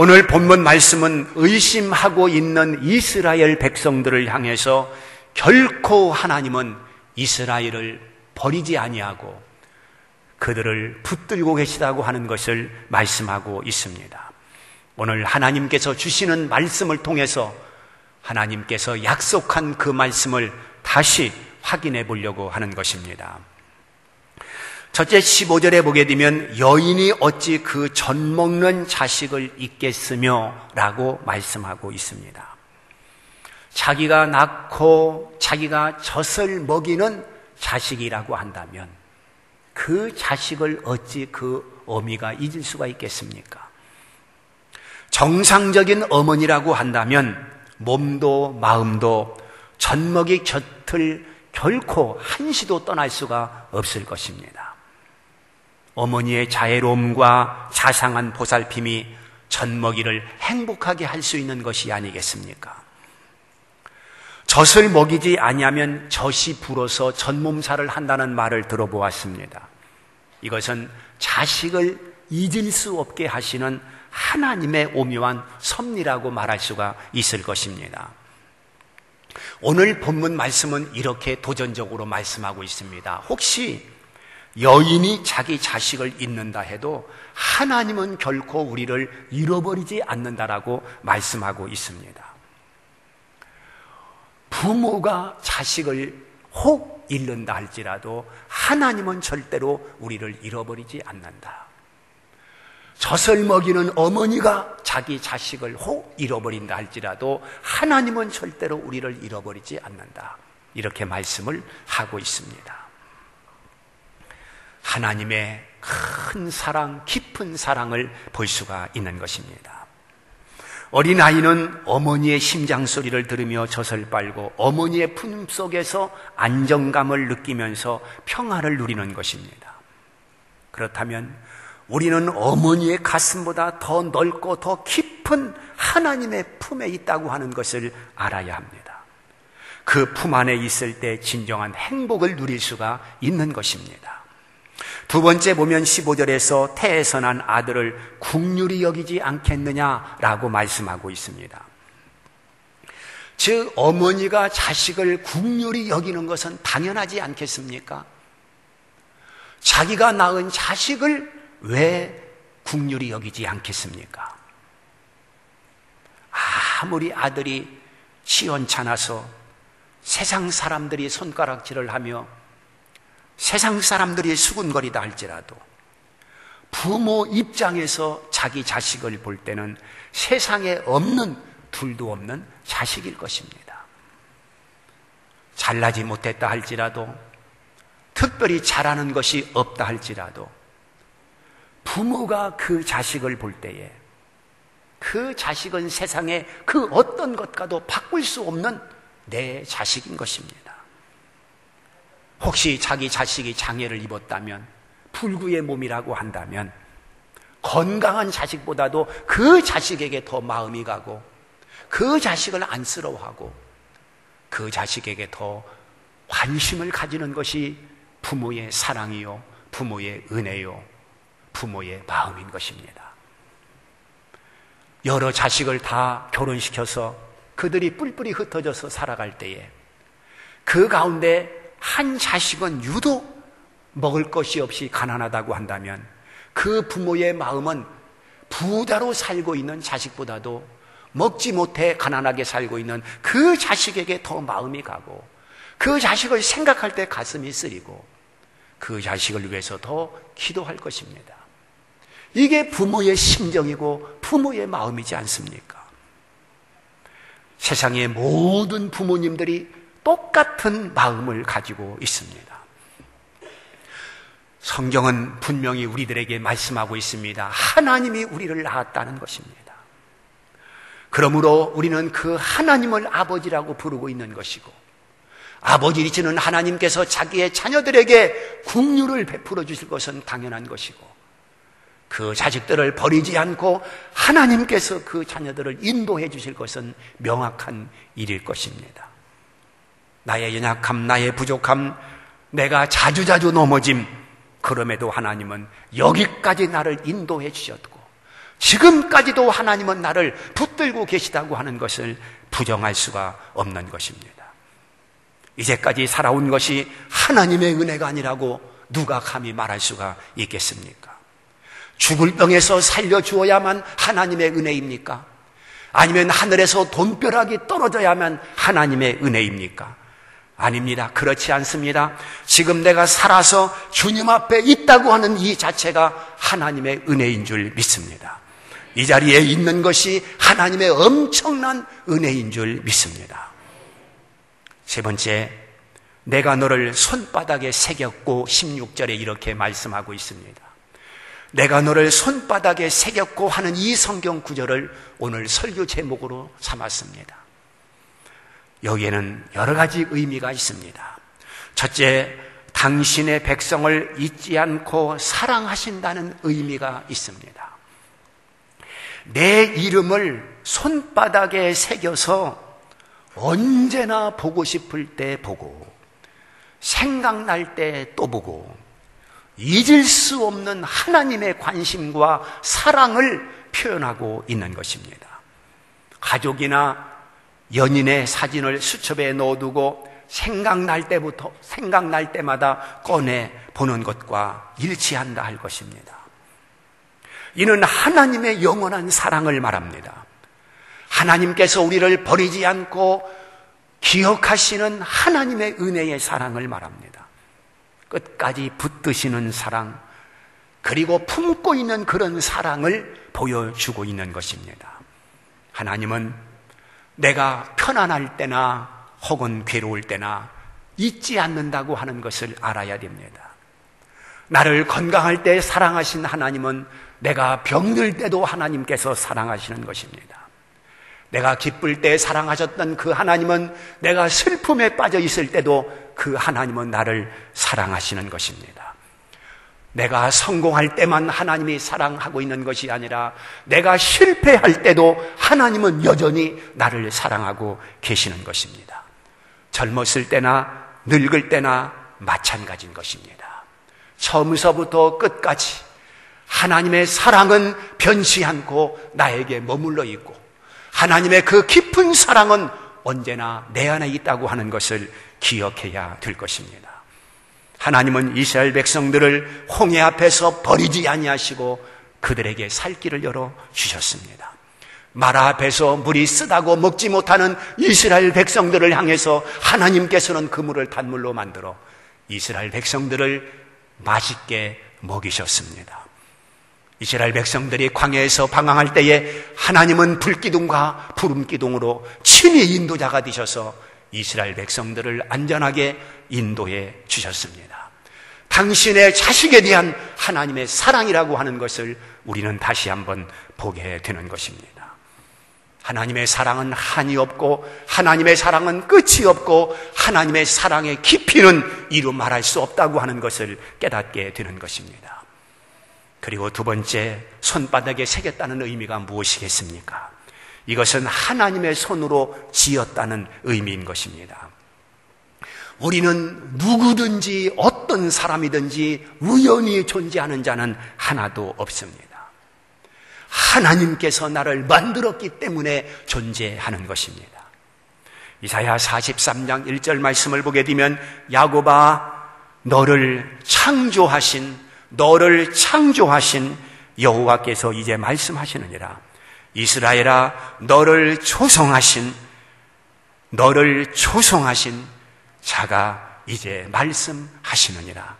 오늘 본문 말씀은 의심하고 있는 이스라엘 백성들을 향해서 결코 하나님은 이스라엘을 버리지 아니하고 그들을 붙들고 계시다고 하는 것을 말씀하고 있습니다. 오늘 하나님께서 주시는 말씀을 통해서 하나님께서 약속한 그 말씀을 다시 확인해 보려고 하는 것입니다. 첫째 15절에 보게 되면 여인이 어찌 그 젖 먹는 자식을 잊겠으며 라고 말씀하고 있습니다. 자기가 낳고 자기가 젖을 먹이는 자식이라고 한다면 그 자식을 어찌 그 어미가 잊을 수가 있겠습니까? 정상적인 어머니라고 한다면 몸도 마음도 젖먹이 곁을 결코 한시도 떠날 수가 없을 것입니다. 어머니의 자애로움과 자상한 보살핌이 젖먹이를 행복하게 할 수 있는 것이 아니겠습니까? 젖을 먹이지 아니하면 젖이 불어서 젖몸살을 한다는 말을 들어보았습니다. 이것은 자식을 잊을 수 없게 하시는 하나님의 오묘한 섭리라고 말할 수가 있을 것입니다. 오늘 본문 말씀은 이렇게 도전적으로 말씀하고 있습니다. 혹시 여인이 자기 자식을 잊는다 해도 하나님은 결코 우리를 잃어버리지 않는다라고 말씀하고 있습니다. 부모가 자식을 혹 잃는다 할지라도 하나님은 절대로 우리를 잃어버리지 않는다. 젖을 먹이는 어머니가 자기 자식을 혹 잃어버린다 할지라도 하나님은 절대로 우리를 잃어버리지 않는다. 이렇게 말씀을 하고 있습니다. 하나님의 큰 사랑, 깊은 사랑을 볼 수가 있는 것입니다. 어린아이는 어머니의 심장 소리를 들으며 젖을 빨고 어머니의 품속에서 안정감을 느끼면서 평화를 누리는 것입니다. 그렇다면 우리는 어머니의 가슴보다 더 넓고 더 깊은 하나님의 품에 있다고 하는 것을 알아야 합니다. 그 품 안에 있을 때 진정한 행복을 누릴 수가 있는 것입니다. 두 번째 보면 15절에서 태에서 난 아들을 긍휼히 여기지 않겠느냐라고 말씀하고 있습니다. 즉 어머니가 자식을 긍휼히 여기는 것은 당연하지 않겠습니까? 자기가 낳은 자식을 왜 긍휼히 여기지 않겠습니까? 아무리 아들이 시원찮아서 세상 사람들이 손가락질을 하며 세상 사람들이 수군거리다 할지라도 부모 입장에서 자기 자식을 볼 때는 세상에 없는 둘도 없는 자식일 것입니다. 잘나지 못했다 할지라도 특별히 잘하는 것이 없다 할지라도 부모가 그 자식을 볼 때에 그 자식은 세상에 그 어떤 것과도 바꿀 수 없는 내 자식인 것입니다. 혹시 자기 자식이 장애를 입었다면, 불구의 몸이라고 한다면 건강한 자식보다도 그 자식에게 더 마음이 가고 그 자식을 안쓰러워하고 그 자식에게 더 관심을 가지는 것이 부모의 사랑이요, 부모의 은혜요, 부모의 마음인 것입니다. 여러 자식을 다 결혼시켜서 그들이 뿔뿔이 흩어져서 살아갈 때에 그 가운데 한 자식은 유독 먹을 것이 없이 가난하다고 한다면 그 부모의 마음은 부자로 살고 있는 자식보다도 먹지 못해 가난하게 살고 있는 그 자식에게 더 마음이 가고 그 자식을 생각할 때 가슴이 쓰리고 그 자식을 위해서 더 기도할 것입니다. 이게 부모의 심정이고 부모의 마음이지 않습니까? 세상의 모든 부모님들이 똑같은 마음을 가지고 있습니다. 성경은 분명히 우리들에게 말씀하고 있습니다. 하나님이 우리를 낳았다는 것입니다. 그러므로 우리는 그 하나님을 아버지라고 부르고 있는 것이고 아버지이시는 하나님께서 자기의 자녀들에게 긍휼을 베풀어 주실 것은 당연한 것이고 그 자식들을 버리지 않고 하나님께서 그 자녀들을 인도해 주실 것은 명확한 일일 것입니다. 나의 연약함, 나의 부족함, 내가 자주자주 넘어짐, 그럼에도 하나님은 여기까지 나를 인도해 주셨고 지금까지도 하나님은 나를 붙들고 계시다고 하는 것을 부정할 수가 없는 것입니다. 이제까지 살아온 것이 하나님의 은혜가 아니라고 누가 감히 말할 수가 있겠습니까? 죽을 병에서 살려주어야만 하나님의 은혜입니까? 아니면 하늘에서 돈벼락이 떨어져야만 하나님의 은혜입니까? 아닙니다. 그렇지 않습니다. 지금 내가 살아서 주님 앞에 있다고 하는 이 자체가 하나님의 은혜인 줄 믿습니다. 이 자리에 있는 것이 하나님의 엄청난 은혜인 줄 믿습니다. 세 번째, 내가 너를 손바닥에 새겼고 16절에 이렇게 말씀하고 있습니다. 내가 너를 손바닥에 새겼고 하는 이 성경 구절을 오늘 설교 제목으로 삼았습니다. 여기에는 여러 가지 의미가 있습니다. 첫째, 당신의 백성을 잊지 않고 사랑하신다는 의미가 있습니다. 내 이름을 손바닥에 새겨서 언제나 보고 싶을 때 보고 생각날 때 또 보고 잊을 수 없는 하나님의 관심과 사랑을 표현하고 있는 것입니다. 가족이나 연인의 사진을 수첩에 넣어두고 생각날 때마다 꺼내 보는 것과 일치한다 할 것입니다. 이는 하나님의 영원한 사랑을 말합니다. 하나님께서 우리를 버리지 않고 기억하시는 하나님의 은혜의 사랑을 말합니다. 끝까지 붙드시는 사랑, 그리고 품고 있는 그런 사랑을 보여주고 있는 것입니다. 하나님은 내가 편안할 때나 혹은 괴로울 때나 잊지 않는다고 하는 것을 알아야 됩니다. 나를 건강할 때 사랑하신 하나님은 내가 병들 때도 하나님께서 사랑하시는 것입니다. 내가 기쁠 때 사랑하셨던 그 하나님은 내가 슬픔에 빠져 있을 때도 그 하나님은 나를 사랑하시는 것입니다. 내가 성공할 때만 하나님이 사랑하고 있는 것이 아니라 내가 실패할 때도 하나님은 여전히 나를 사랑하고 계시는 것입니다. 젊었을 때나 늙을 때나 마찬가지인 것입니다. 처음서부터 끝까지 하나님의 사랑은 변치 않고 나에게 머물러 있고 하나님의 그 깊은 사랑은 언제나 내 안에 있다고 하는 것을 기억해야 될 것입니다. 하나님은 이스라엘 백성들을 홍해 앞에서 버리지 아니하시고 그들에게 살 길을 열어 주셨습니다. 마라 앞에서 물이 쓰다고 먹지 못하는 이스라엘 백성들을 향해서 하나님께서는 그 물을 단물로 만들어 이스라엘 백성들을 맛있게 먹이셨습니다. 이스라엘 백성들이 광야에서 방황할 때에 하나님은 불기둥과 구름기둥으로 친히 인도자가 되셔서 이스라엘 백성들을 안전하게 인도해 주셨습니다. 당신의 자식에 대한 하나님의 사랑이라고 하는 것을 우리는 다시 한번 보게 되는 것입니다. 하나님의 사랑은 한이 없고 하나님의 사랑은 끝이 없고 하나님의 사랑의 깊이는 이루 말할 수 없다고 하는 것을 깨닫게 되는 것입니다. 그리고 두 번째, 손바닥에 새겼다는 의미가 무엇이겠습니까? 이것은 하나님의 손으로 지었다는 의미인 것입니다. 우리는 누구든지 어떤 사람이든지 우연히 존재하는 자는 하나도 없습니다. 하나님께서 나를 만들었기 때문에 존재하는 것입니다. 이사야 43장 1절 말씀을 보게 되면 야곱아 너를 창조하신 여호와께서 이제 말씀하시느니라. 이스라엘아 너를 조성하신 자가 이제 말씀하시느니라.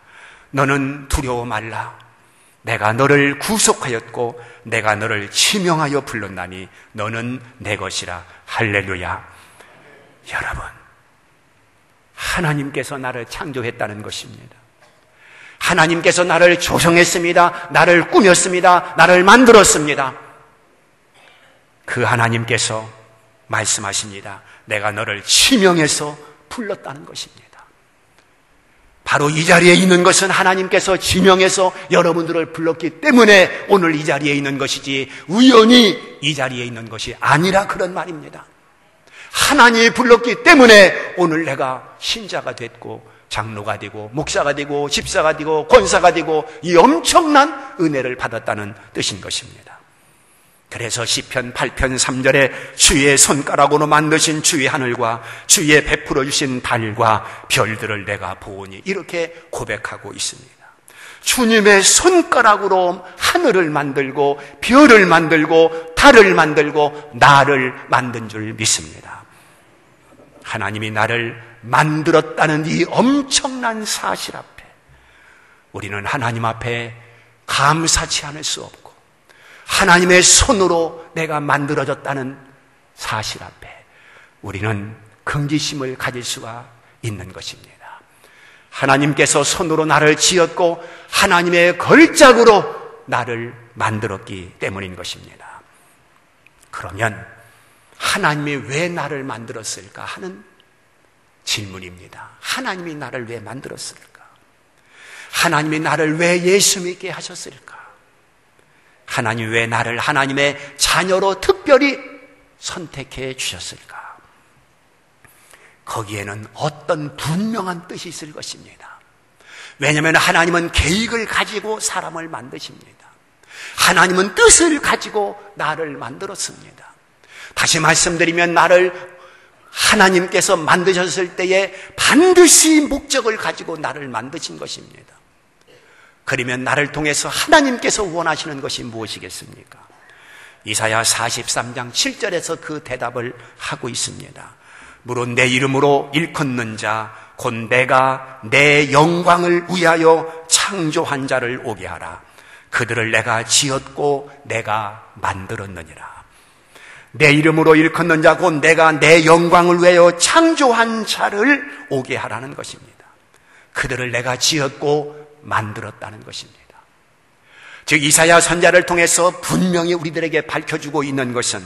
너는 두려워 말라. 내가 너를 구속하였고 내가 너를 지명하여 불렀나니 너는 내 것이라. 할렐루야. 여러분, 하나님께서 나를 창조했다는 것입니다. 하나님께서 나를 조성했습니다. 나를 꾸몄습니다. 나를 만들었습니다. 그 하나님께서 말씀하십니다. 내가 너를 지명해서 불렀다는 것입니다. 바로 이 자리에 있는 것은 하나님께서 지명해서 여러분들을 불렀기 때문에 오늘 이 자리에 있는 것이지 우연히 이 자리에 있는 것이 아니라 그런 말입니다. 하나님이 불렀기 때문에 오늘 내가 신자가 됐고 장로가 되고 목사가 되고 집사가 되고 권사가 되고 이 엄청난 은혜를 받았다는 뜻인 것입니다. 그래서 시편 8편 3절에 주의 손가락으로 만드신 주의 하늘과 주의 베풀어 주신 달과 별들을 내가 보오니 이렇게 고백하고 있습니다. 주님의 손가락으로 하늘을 만들고 별을 만들고 달을 만들고 나를 만든 줄 믿습니다. 하나님이 나를 만들었다는 이 엄청난 사실 앞에 우리는 하나님 앞에 감사치 않을 수 없고, 하나님의 손으로 내가 만들어졌다는 사실 앞에 우리는 긍지심을 가질 수가 있는 것입니다. 하나님께서 손으로 나를 지었고 하나님의 걸작으로 나를 만들었기 때문인 것입니다. 그러면 하나님이 왜 나를 만들었을까 하는 질문입니다. 하나님이 나를 왜 만들었을까? 하나님이 나를 왜 예수 믿게 하셨을까? 하나님이 왜 나를 하나님의 자녀로 특별히 선택해 주셨을까? 거기에는 어떤 분명한 뜻이 있을 것입니다. 왜냐하면 하나님은 계획을 가지고 사람을 만드십니다. 하나님은 뜻을 가지고 나를 만들었습니다. 다시 말씀드리면 나를 하나님께서 만드셨을 때에 반드시 목적을 가지고 나를 만드신 것입니다. 그러면 나를 통해서 하나님께서 원하시는 것이 무엇이겠습니까? 이사야 43장 7절에서 그 대답을 하고 있습니다. 무릇 내 이름으로 일컫는 자 곧 내가 내 영광을 위하여 창조한 자를 오게 하라. 그들을 내가 지었고 내가 만들었느니라. 내 이름으로 일컫는 자 곧 내가 내 영광을 위하여 창조한 자를 오게 하라는 것입니다. 그들을 내가 지었고 만들었다는 것입니다. 즉 이사야 선지자를 통해서 분명히 우리들에게 밝혀주고 있는 것은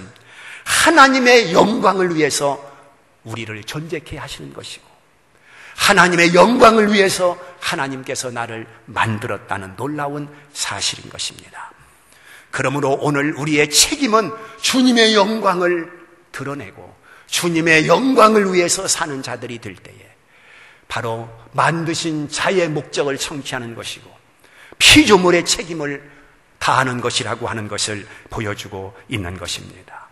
하나님의 영광을 위해서 우리를 존재케 하시는 것이고, 하나님의 영광을 위해서 하나님께서 나를 만들었다는 놀라운 사실인 것입니다. 그러므로 오늘 우리의 책임은 주님의 영광을 드러내고 주님의 영광을 위해서 사는 자들이 될 때에 바로 만드신 자의 목적을 성취하는 것이고 피조물의 책임을 다하는 것이라고 하는 것을 보여주고 있는 것입니다.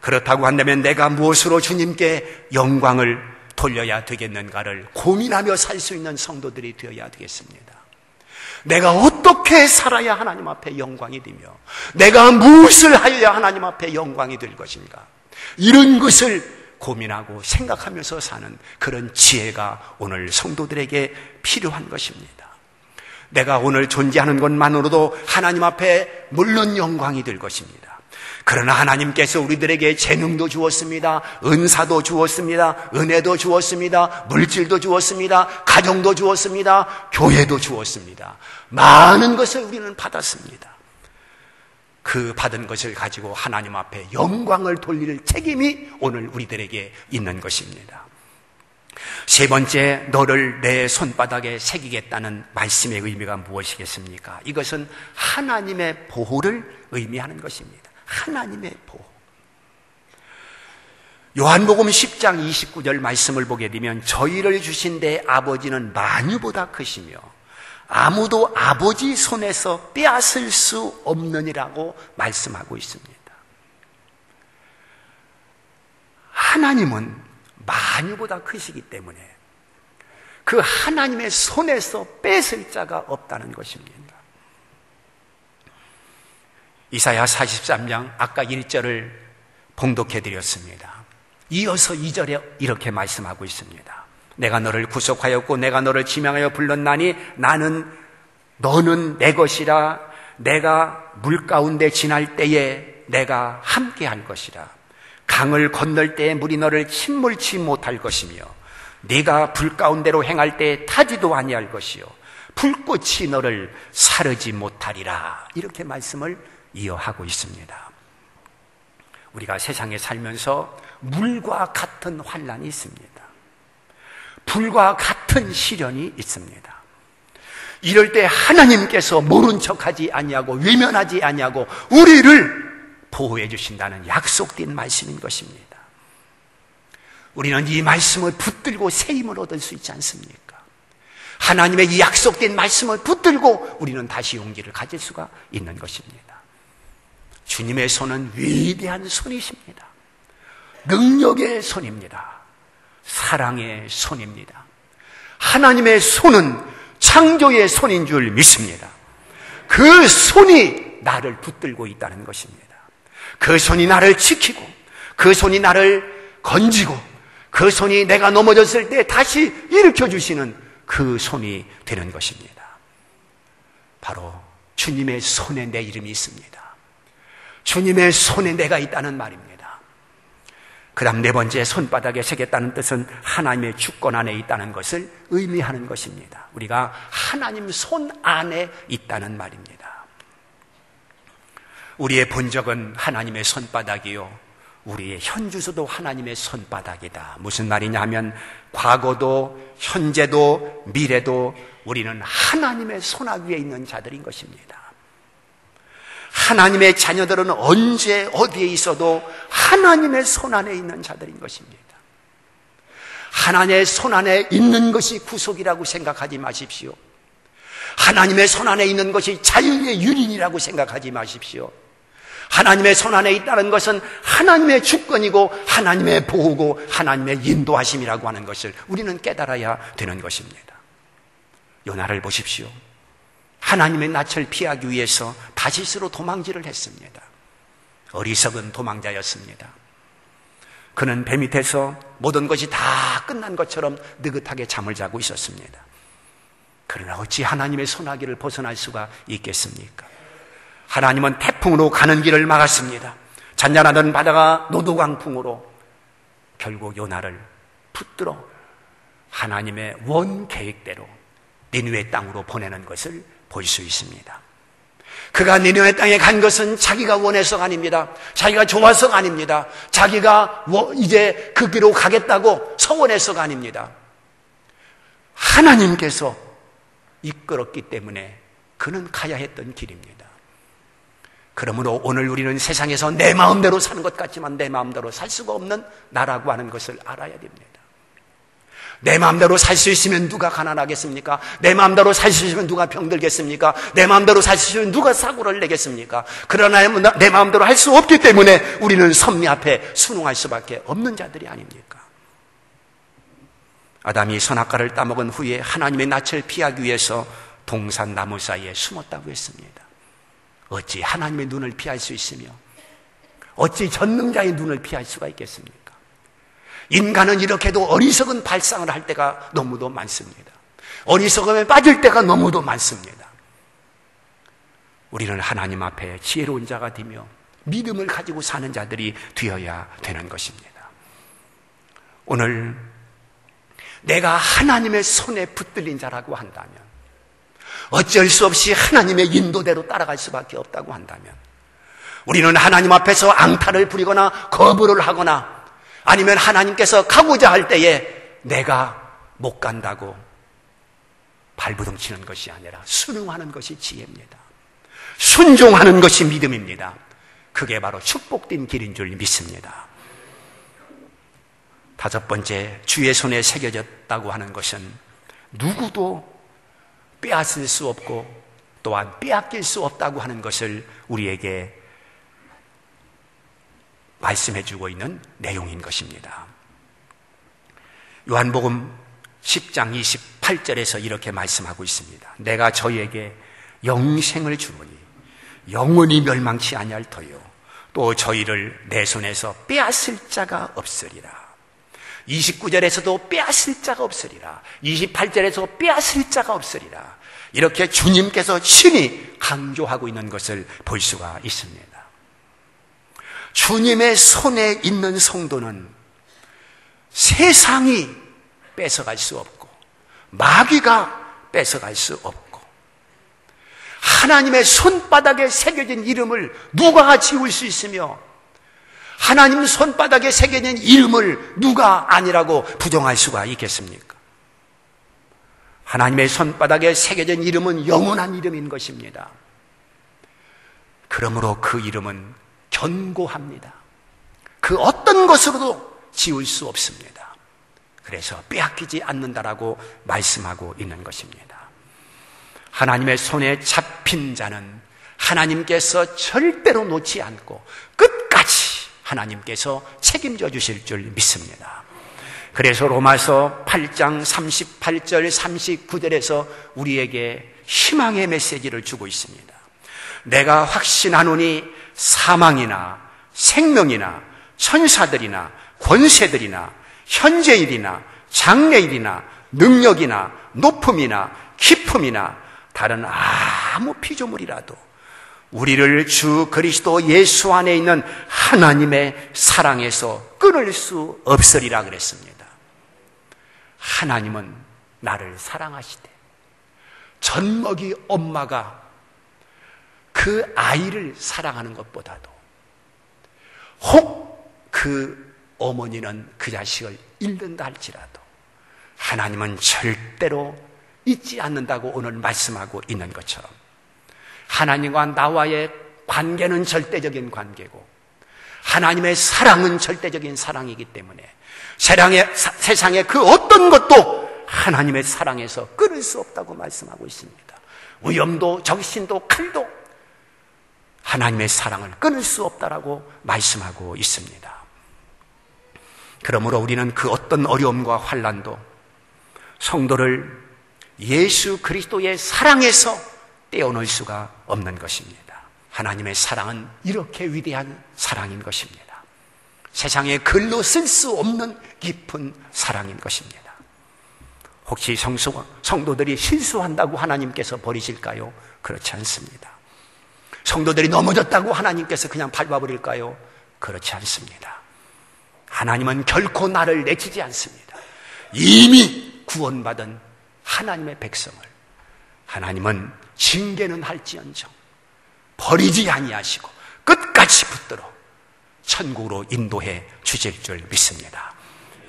그렇다고 한다면 내가 무엇으로 주님께 영광을 돌려야 되겠는가를 고민하며 살 수 있는 성도들이 되어야 되겠습니다. 내가 어떻게 살아야 하나님 앞에 영광이 되며 내가 무엇을 하여야 하나님 앞에 영광이 될 것인가, 이런 것을 고민하고 생각하면서 사는 그런 지혜가 오늘 성도들에게 필요한 것입니다. 내가 오늘 존재하는 것만으로도 하나님 앞에 물론 영광이 될 것입니다. 그러나 하나님께서 우리들에게 재능도 주었습니다. 은사도 주었습니다. 은혜도 주었습니다. 물질도 주었습니다. 가정도 주었습니다. 교회도 주었습니다. 많은 것을 우리는 받았습니다. 그 받은 것을 가지고 하나님 앞에 영광을 돌릴 책임이 오늘 우리들에게 있는 것입니다. 세 번째, 너를 내 손바닥에 새기겠다는 말씀의 의미가 무엇이겠습니까? 이것은 하나님의 보호를 의미하는 것입니다. 하나님의 보호. 요한복음 10장 29절 말씀을 보게 되면 저희를 주신 내 아버지는 만유보다 크시며 아무도 아버지 손에서 빼앗을 수 없느니라고 말씀하고 있습니다. 하나님은 만유보다 크시기 때문에 그 하나님의 손에서 뺏을 자가 없다는 것입니다. 이사야 43장 아까 1절을 봉독해 드렸습니다. 이어서 2절에 이렇게 말씀하고 있습니다. 내가 너를 구속하였고 내가 너를 지명하여 불렀나니 너는 내 것이라. 내가 물 가운데 지날 때에 내가 함께 할 것이라. 강을 건널 때에 물이 너를 침몰치 못할 것이며 네가 불 가운데로 행할 때에 타지도 아니할 것이요 불꽃이 너를 사르지 못하리라. 이렇게 말씀을 이어하고 있습니다. 우리가 세상에 살면서 물과 같은 환난이 있습니다. 불과 같은 시련이 있습니다. 이럴 때 하나님께서 모른 척하지 아니하고 외면하지 아니하고 우리를 보호해 주신다는 약속된 말씀인 것입니다. 우리는 이 말씀을 붙들고 새 힘을 얻을 수 있지 않습니까? 하나님의 이 약속된 말씀을 붙들고 우리는 다시 용기를 가질 수가 있는 것입니다. 주님의 손은 위대한 손이십니다. 능력의 손입니다. 사랑의 손입니다. 하나님의 손은 창조의 손인 줄 믿습니다. 그 손이 나를 붙들고 있다는 것입니다. 그 손이 나를 지키고, 그 손이 나를 건지고, 그 손이 내가 넘어졌을 때 다시 일으켜 주시는 그 손이 되는 것입니다. 바로 주님의 손에 내 이름이 있습니다. 주님의 손에 내가 있다는 말입니다. 그 다음 네 번째, 손바닥에 새겼다는 뜻은 하나님의 주권 안에 있다는 것을 의미하는 것입니다. 우리가 하나님 손 안에 있다는 말입니다. 우리의 본적은 하나님의 손바닥이요, 우리의 현주소도 하나님의 손바닥이다. 무슨 말이냐 하면 과거도 현재도 미래도 우리는 하나님의 손아 위에 있는 자들인 것입니다. 하나님의 자녀들은 언제 어디에 있어도 하나님의 손 안에 있는 자들인 것입니다. 하나님의 손 안에 있는 것이 구속이라고 생각하지 마십시오. 하나님의 손 안에 있는 것이 자유의 유린이라고 생각하지 마십시오. 하나님의 손 안에 있다는 것은 하나님의 주권이고 하나님의 보호고 하나님의 인도하심이라고 하는 것을 우리는 깨달아야 되는 것입니다. 요나를 보십시오. 하나님의 낯을 피하기 위해서 다시스로 도망질을 했습니다. 어리석은 도망자였습니다. 그는 배 밑에서 모든 것이 다 끝난 것처럼 느긋하게 잠을 자고 있었습니다. 그러나 어찌 하나님의 손아귀를 벗어날 수가 있겠습니까? 하나님은 태풍으로 가는 길을 막았습니다. 잔잔하던 바다가 노도강풍으로 결국 요나를 붙들어 하나님의 원 계획대로 니느웨 땅으로 보내는 것을 볼 수 있습니다. 그가 니느웨 땅에 간 것은 자기가 원해서가 아닙니다. 자기가 좋아서가 아닙니다. 자기가 이제 그 길로 가겠다고 서원해서가 아닙니다. 하나님께서 이끌었기 때문에 그는 가야 했던 길입니다. 그러므로 오늘 우리는 세상에서 내 마음대로 사는 것 같지만 내 마음대로 살 수가 없는 나라고 하는 것을 알아야 됩니다. 내 마음대로 살 수 있으면 누가 가난하겠습니까? 내 마음대로 살 수 있으면 누가 병들겠습니까? 내 마음대로 살 수 있으면 누가 사고를 내겠습니까? 그러나 내 마음대로 할 수 없기 때문에 우리는 섭리 앞에 순응할 수밖에 없는 자들이 아닙니까? 아담이 선악과를 따먹은 후에 하나님의 낯을 피하기 위해서 동산 나무 사이에 숨었다고 했습니다. 어찌 하나님의 눈을 피할 수 있으며 어찌 전능자의 눈을 피할 수가 있겠습니까? 인간은 이렇게도 어리석은 발상을 할 때가 너무도 많습니다. 어리석음에 빠질 때가 너무도 많습니다. 우리는 하나님 앞에 지혜로운 자가 되며 믿음을 가지고 사는 자들이 되어야 되는 것입니다. 오늘 내가 하나님의 손에 붙들린 자라고 한다면, 어쩔 수 없이 하나님의 인도대로 따라갈 수밖에 없다고 한다면, 우리는 하나님 앞에서 앙탈을 부리거나 거부를 하거나 아니면 하나님께서 가고자 할 때에 내가 못 간다고 발부둥 치는 것이 아니라 순응하는 것이 지혜입니다. 순종하는 것이 믿음입니다. 그게 바로 축복된 길인 줄 믿습니다. 다섯 번째, 주의 손에 새겨졌다고 하는 것은 누구도 빼앗을 수 없고 또한 빼앗길 수 없다고 하는 것을 우리에게 말씀해주고 있는 내용인 것입니다. 요한복음 10장 28절에서 이렇게 말씀하고 있습니다. 내가 저희에게 영생을 주노니 영원히 멸망치 아니할 터요 또 저희를 내 손에서 빼앗을 자가 없으리라. 29절에서도 빼앗을 자가 없으리라. 28절에서 빼앗을 자가 없으리라. 이렇게 주님께서 친히 강조하고 있는 것을 볼 수가 있습니다. 주님의 손에 있는 성도는 세상이 뺏어갈 수 없고 마귀가 뺏어갈 수 없고 하나님의 손바닥에 새겨진 이름을 누가 지울 수 있으며 하나님 손바닥에 새겨진 이름을 누가 아니라고 부정할 수가 있겠습니까? 하나님의 손바닥에 새겨진 이름은 영원한 이름인 것입니다. 그러므로 그 이름은 견고합니다. 그 어떤 것으로도 지울 수 없습니다. 그래서 빼앗기지 않는다라고 말씀하고 있는 것입니다. 하나님의 손에 잡힌 자는 하나님께서 절대로 놓지 않고 끝까지 하나님께서 책임져 주실 줄 믿습니다. 그래서 로마서 8장 38절 39절에서 우리에게 희망의 메시지를 주고 있습니다. 내가 확신하노니 사망이나 생명이나 천사들이나 권세들이나 현재일이나 장래일이나 능력이나 높음이나 깊음이나 다른 아무 피조물이라도 우리를 주 그리스도 예수 안에 있는 하나님의 사랑에서 끊을 수 없으리라 그랬습니다. 하나님은 나를 사랑하시되 젖먹이 엄마가 그 아이를 사랑하는 것보다도 혹 그 어머니는 그 자식을 잃는다 할지라도 하나님은 절대로 잊지 않는다고 오늘 말씀하고 있는 것처럼 하나님과 나와의 관계는 절대적인 관계고 하나님의 사랑은 절대적인 사랑이기 때문에 세상의 그 어떤 것도 하나님의 사랑에서 끊을 수 없다고 말씀하고 있습니다. 위험도 적신도 칼도 하나님의 사랑을 끊을 수 없다라고 말씀하고 있습니다. 그러므로 우리는 그 어떤 어려움과 환난도 성도를 예수 그리스도의 사랑에서 떼어놓을 수가 없는 것입니다. 하나님의 사랑은 이렇게 위대한 사랑인 것입니다. 세상에 글로 쓸 수 없는 깊은 사랑인 것입니다. 혹시 성도들이 실수한다고 하나님께서 버리실까요? 그렇지 않습니다. 성도들이 넘어졌다고 하나님께서 그냥 밟아버릴까요? 그렇지 않습니다. 하나님은 결코 나를 내치지 않습니다. 이미 구원받은 하나님의 백성을 하나님은 징계는 할지언정 버리지 아니하시고 끝까지 붙들어 천국으로 인도해 주실 줄 믿습니다.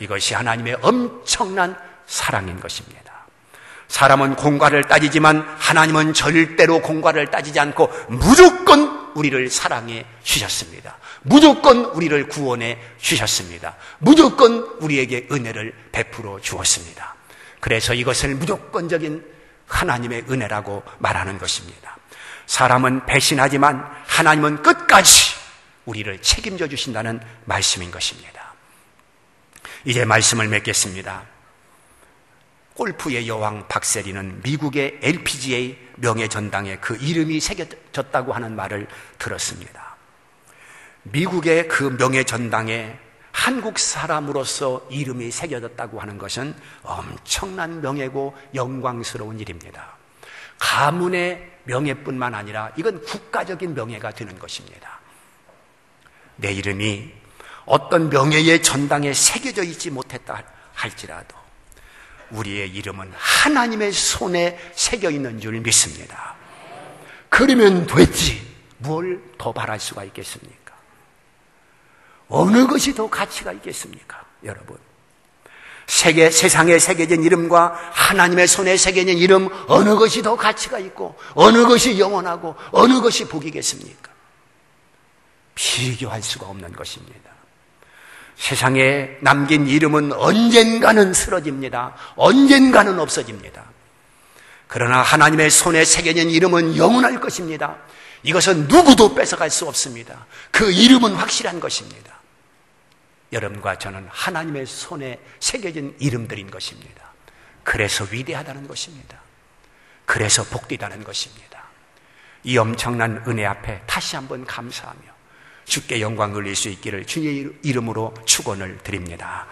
이것이 하나님의 엄청난 사랑인 것입니다. 사람은 공과를 따지지만 하나님은 절대로 공과를 따지지 않고 무조건 우리를 사랑해 주셨습니다. 무조건 우리를 구원해 주셨습니다. 무조건 우리에게 은혜를 베풀어 주었습니다. 그래서 이것을 무조건적인 하나님의 은혜라고 말하는 것입니다. 사람은 배신하지만 하나님은 끝까지 우리를 책임져 주신다는 말씀인 것입니다. 이제 말씀을 맺겠습니다. 골프의 여왕 박세리는 미국의 LPGA 명예전당에 그 이름이 새겨졌다고 하는 말을 들었습니다. 미국의 그 명예전당에 한국 사람으로서 이름이 새겨졌다고 하는 것은 엄청난 명예고 영광스러운 일입니다. 가문의 명예뿐만 아니라 이건 국가적인 명예가 되는 것입니다. 내 이름이 어떤 명예의 전당에 새겨져 있지 못했다 할지라도 우리의 이름은 하나님의 손에 새겨 있는 줄 믿습니다. 그러면 됐지. 뭘 더 바랄 수가 있겠습니까? 어느 것이 더 가치가 있겠습니까? 여러분, 세상에 새겨진 이름과 하나님의 손에 새겨진 이름, 어느 것이 더 가치가 있고 어느 것이 영원하고 어느 것이 복이겠습니까? 비교할 수가 없는 것입니다. 세상에 남긴 이름은 언젠가는 쓰러집니다. 언젠가는 없어집니다. 그러나 하나님의 손에 새겨진 이름은 영원할 것입니다. 이것은 누구도 뺏어갈 수 없습니다. 그 이름은 확실한 것입니다. 여러분과 저는 하나님의 손에 새겨진 이름들인 것입니다. 그래서 위대하다는 것입니다. 그래서 복되다는 것입니다. 이 엄청난 은혜 앞에 다시 한번 감사하며 주께 영광 돌릴 수 있기를 주의 이름으로 축원을 드립니다.